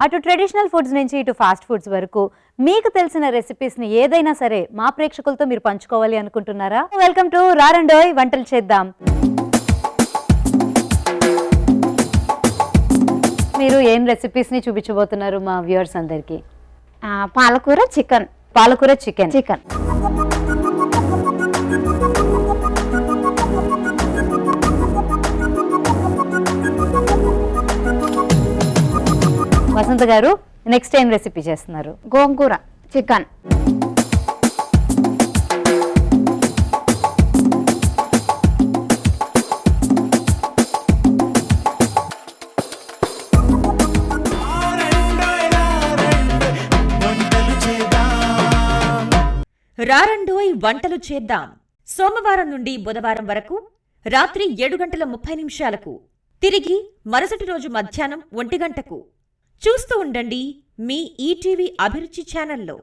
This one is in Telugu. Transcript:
అటు ట్రెడిషనల్ ఫుడ్స్ నుంచి ఇటు ఫాస్ట్ ఫుడ్స్ వరకు మీకు తెలిసిన రెసిపీస్ని ఏదైనా సరే మా ప్రేక్షకులతో మీరు పంచుకోవాలి అనుకుంటున్నారా? వెల్కమ్ టు రారండోయ్ వంటలు చేద్దాం. మీరు ఏం రెసిపీస్ని చూపించబోతున్నారు మా వ్యూవర్స్ అందరికి? పాలకూర చికెన్. పాలకూర చికెన్. వసంత గారు, నెక్స్ట్ ఏం రెసిపీ చేస్తున్నారు? గోంగూర చికెన్. రారండోయ్ వంటలు చేద్దాం. సోమవారం నుండి బుధవారం వరకు రాత్రి 7:30 తిరిగి మరుసటి రోజు మధ్యాహ్నం 1 గంటకు చూస్తూ ఉండండి మీ ఈటీవీ అభిరుచి ఛానల్లో.